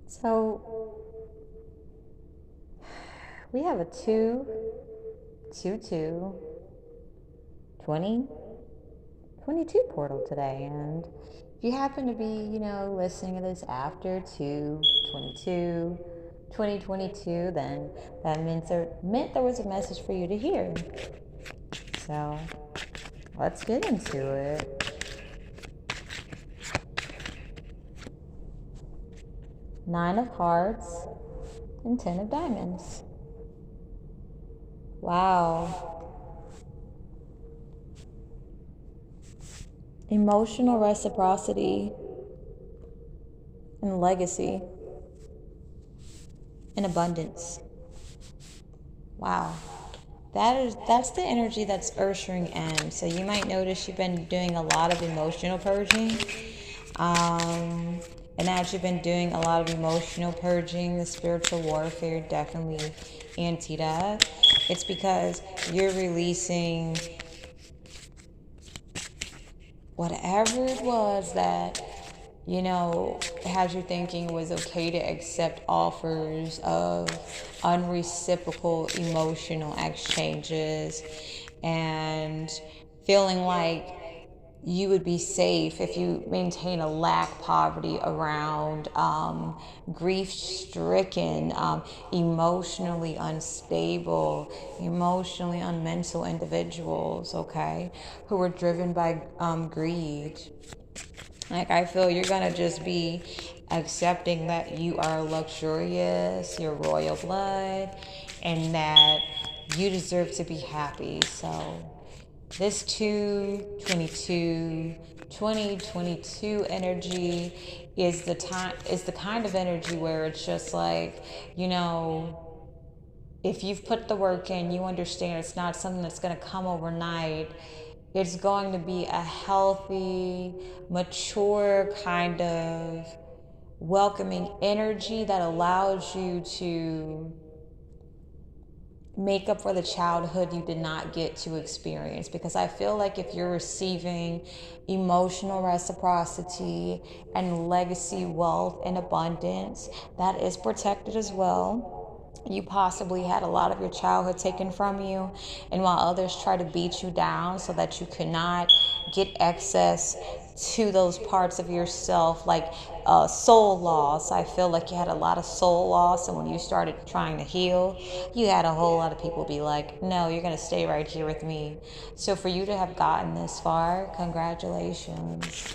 So we have a 2, 2, 2, 20, 22 portal today. And if you happen to be, listening to this after 2/22, 2022, then that meant there was a message for you to hear. So let's get into it. Nine of Hearts and 10 of Diamonds. Wow. Emotional reciprocity and legacy and abundance. Wow. That's the energy that's ushering in. So you might notice you've been doing a lot of emotional purging. And as you've been doing a lot of emotional purging, the spiritual warfare definitely anti that. It's because you're releasing whatever it was that, had you thinking it was okay to accept offers of unreciprocal emotional exchanges and feeling like you would be safe if you maintain a lack poverty around grief-stricken, emotionally unstable, emotionally unmental individuals, okay, who are driven by greed. Like, I feel you're gonna just be accepting that you are luxurious, you're royal blood, and that you deserve to be happy. So this 2022 energy is the kind of energy where it's just like, if you've put the work in, you understand it's not something that's going to come overnight. It's going to be a healthy, mature kind of welcoming energy that allows you to make up for the childhood you did not get to experience. Because I feel like if you're receiving emotional reciprocity and legacy wealth and abundance, that is protected as well. You possibly had a lot of your childhood taken from you, and while others try to beat you down so that you could not get access to those parts of yourself, like soul loss. I feel like you had a lot of soul loss, and when you started trying to heal, you had a whole lot of people be like, no, you're going to stay right here with me. So for you to have gotten this far, congratulations.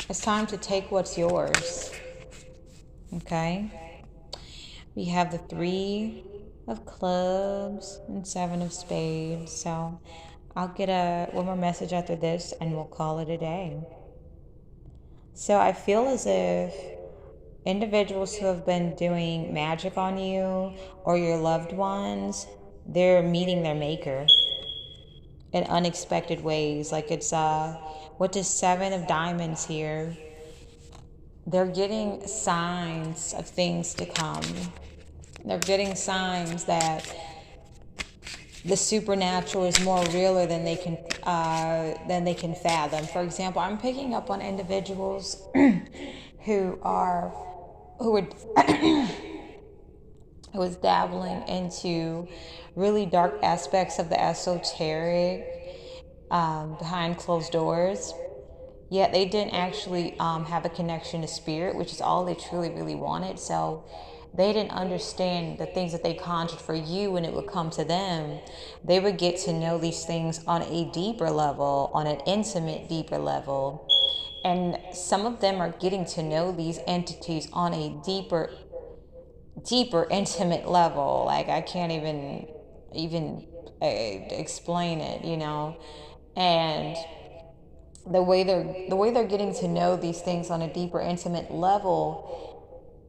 It's time to take what's yours. Okay? We have the 3 of Clubs and 7 of Spades. So I'll get one more message after this and we'll call it a day. So I feel as if individuals who have been doing magic on you or your loved ones, they're meeting their maker in unexpected ways. Like it's with the 7 of Diamonds here, they're getting signs of things to come. They're getting signs that the supernatural is more realer than they can fathom. For example, I'm picking up on individuals who was dabbling into really dark aspects of the esoteric behind closed doors. Yet they didn't actually have a connection to spirit, which is all they truly, really wanted. So they didn't understand the things that they conjured for you when it would come to them. They would get to know these things on a deeper level, on an intimate, deeper level. And some of them are getting to know these entities on a deeper, intimate level. Like, I can't even explain it, And the way they're getting to know these things on a deeper, intimate level,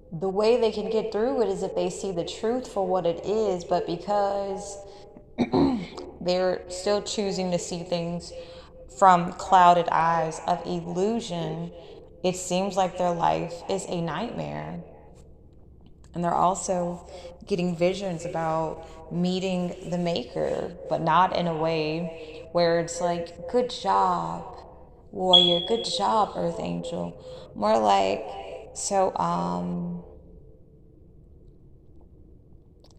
the way they can get through it is if they see the truth for what it is. But because they're still choosing to see things from clouded eyes of illusion, it seems like their life is a nightmare. And they're also getting visions about meeting the maker, but not in a way where it's like, good job. warrior. Good job, Earth Angel. More like, so,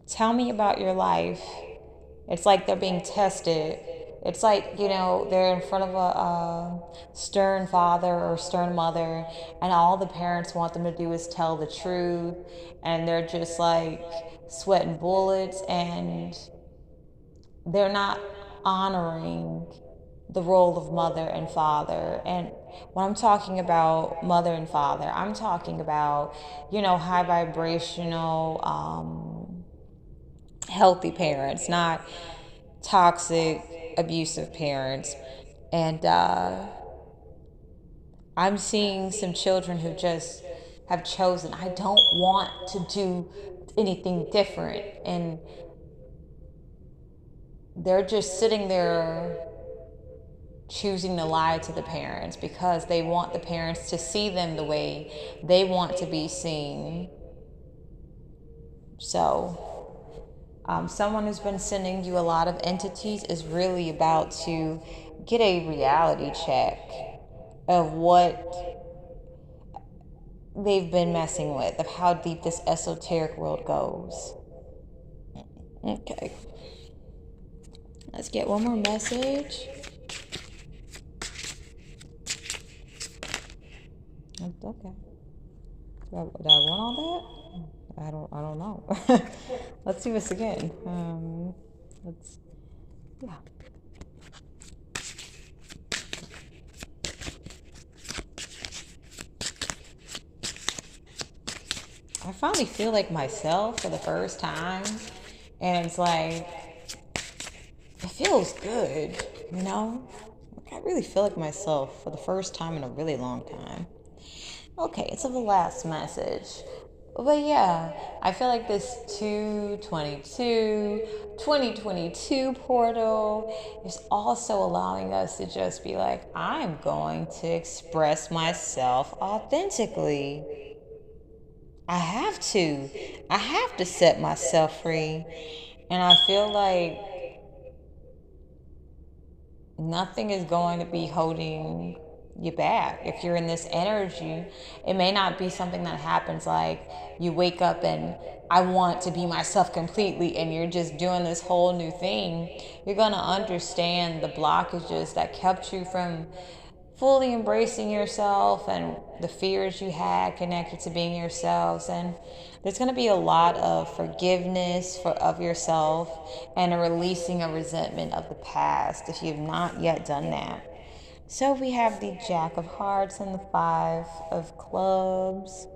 tell me about your life. It's like they're being tested. It's like, they're in front of a stern father or stern mother, and all the parents want them to do is tell the truth, and they're just like sweating bullets, and they're not honoring the role of mother and father. And when I'm talking about mother and father, I'm talking about, high vibrational, healthy parents, not toxic, abusive parents. And I'm seeing some children who just have chosen, I don't want to do anything different. And they're just sitting there choosing to lie to the parents because they want the parents to see them the way they want to be seen. So, someone who's been sending you a lot of entities is really about to get a reality check of what they've been messing with, of how deep this esoteric world goes. Okay. Let's get one more message. Okay. Did I want all that? I don't know. Let's do this again. Yeah. I finally feel like myself for the first time, and it's like, it feels good, I really feel like myself for the first time in a really long time. Okay, it's the last message. But yeah, I feel like this 2022 portal is also allowing us to just be like, I'm going to express myself authentically. I have to set myself free. And I feel like nothing is going to be holding you back. If you're in this energy, it may not be something that happens like you wake up and I want to be myself completely and you're just doing this whole new thing. You're going to understand the blockages that kept you from fully embracing yourself and the fears you had connected to being yourselves. And there's going to be a lot of forgiveness of yourself and a releasing of resentment of the past if you've not yet done that. So we have the Jack of Hearts and the Five of Clubs.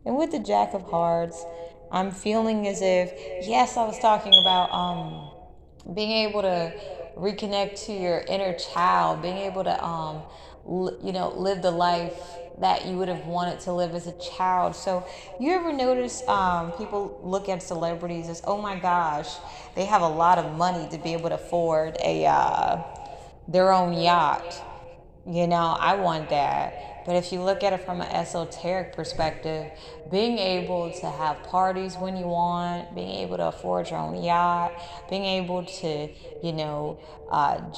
And with the Jack of Hearts, I'm feeling as if, yes, I was talking about being able to reconnect to your inner child, being able to live the life that you would have wanted to live as a child. So you ever notice people look at celebrities as, oh my gosh, they have a lot of money to be able to afford their own yacht. I want that. But if you look at it from an esoteric perspective, being able to have parties when you want, being able to afford your own yacht, being able to,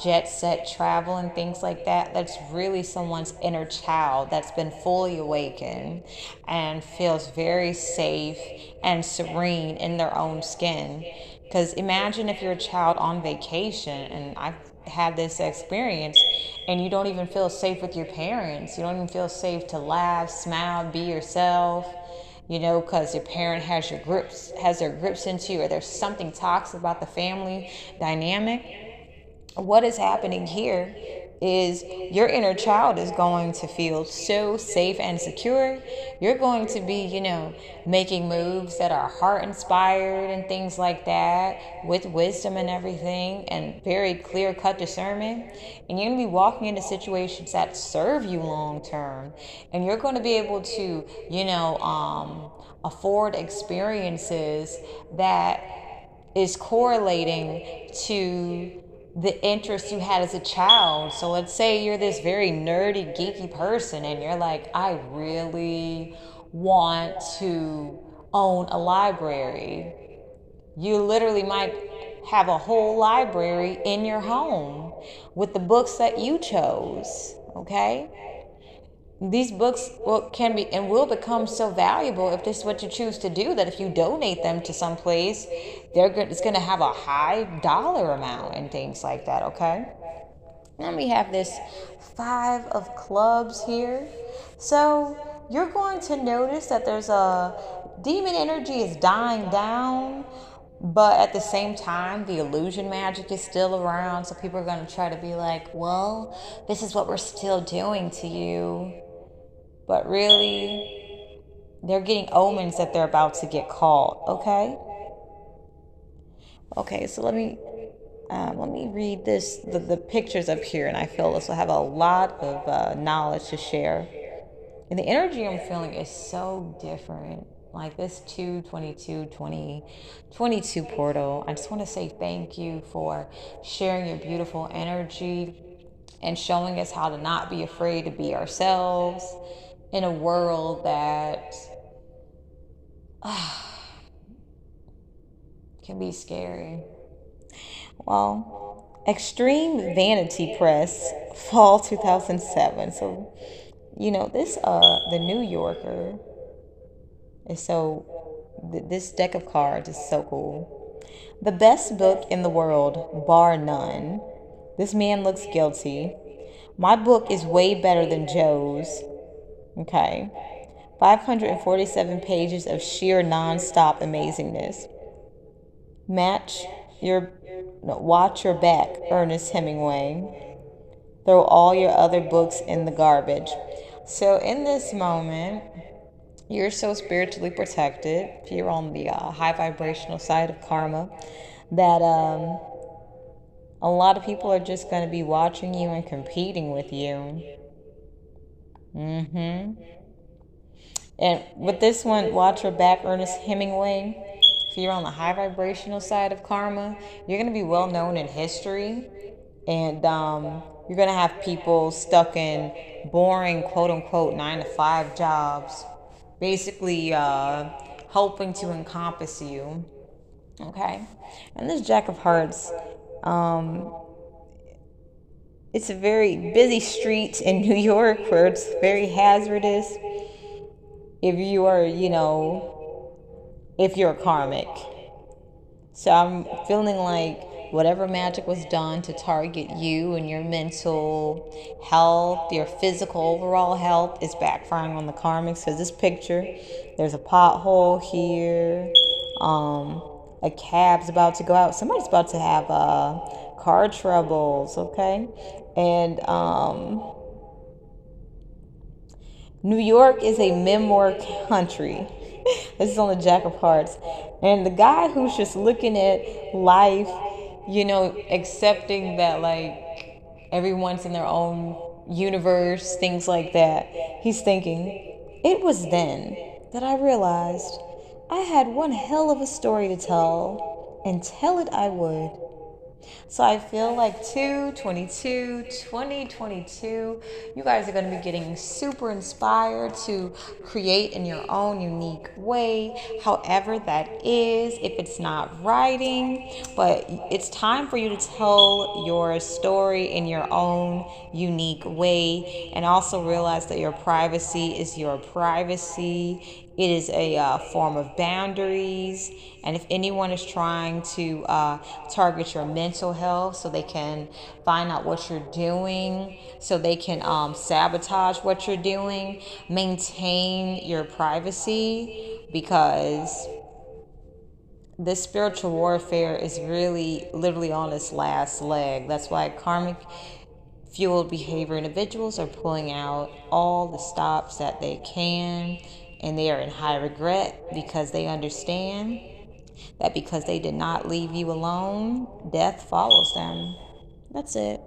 jet set travel and things like that, that's really someone's inner child that's been fully awakened and feels very safe and serene in their own skin. Because imagine if you're a child on vacation, and I've had this experience, and you don't even feel safe with your parents. You don't even feel safe to laugh, smile, be yourself, because your parent has their grips into you, or there's something toxic about the family dynamic. What is happening here is your inner child is going to feel so safe and secure. You're going to be, making moves that are heart inspired and things like that, with wisdom and everything, and very clear cut discernment. And you're going to be walking into situations that serve you long term. And you're going to be able to, afford experiences that is correlating to the interest you had as a child. So let's say you're this very nerdy, geeky person and you're like, I really want to own a library. You literally might have a whole library in your home with the books that you chose. okay? These books can be and will become so valuable if this is what you choose to do, that if you donate them to some place, it's going to have a high dollar amount and things like that, okay? Then we have this 5 of clubs here. So you're going to notice that there's a demon energy is dying down, but at the same time, the illusion magic is still around. So people are going to try to be like, well, this is what we're still doing to you. But really, they're getting omens that they're about to get caught, okay? Okay, so let me read the pictures up here, and I feel this will have a lot of knowledge to share. And the energy I'm feeling is so different. Like this 2/22/2022 portal. I just want to say thank you for sharing your beautiful energy and showing us how to not be afraid to be ourselves in a world that can be scary. Well, Extreme Vanity Press, fall 2007. So, this the New Yorker is this deck of cards is so cool. The best book in the world, bar none. This man looks guilty. My book is way better than Joe's. Okay. 547 pages of sheer non-stop amazingness. Watch your back, Ernest Hemingway. Throw all your other books in the garbage. So in this moment, you're so spiritually protected. If you're on the high vibrational side of karma, that a lot of people are just going to be watching you and competing with you. And with this one, watch your back, Ernest Hemingway. If you're on the high vibrational side of karma, you're going to be well known in history. And you're going to have people stuck in boring, quote unquote, 9-to-5 jobs, basically hoping to encompass you. Okay? And this Jack of Hearts, it's a very busy street in New York where it's very hazardous if you are, if you're karmic. So I'm feeling like whatever magic was done to target you and your mental health, your physical overall health, is backfiring on the karmics. Because this picture, there's a pothole here. A cab's about to go out. Somebody's about to have car troubles, okay? And New York is a memoir country. This is on the Jack of Hearts. And the guy who's just looking at life, accepting that like everyone's in their own universe, things like that. He's thinking, it was then that I realized I had one hell of a story to tell, and tell it I would. So I feel like 2022, you guys are going to be getting super inspired to create in your own unique way, however that is. If it's not writing, but it's time for you to tell your story in your own unique way, and also realize that your privacy is your privacy. It is a form of boundaries. And if anyone is trying to target your mental health so they can find out what you're doing, so they can sabotage what you're doing, maintain your privacy, because this spiritual warfare is really literally on its last leg. That's why karmic fueled behavior individuals are pulling out all the stops that they can, and they are in high regret because they understand that because they did not leave you alone, death follows them. That's it.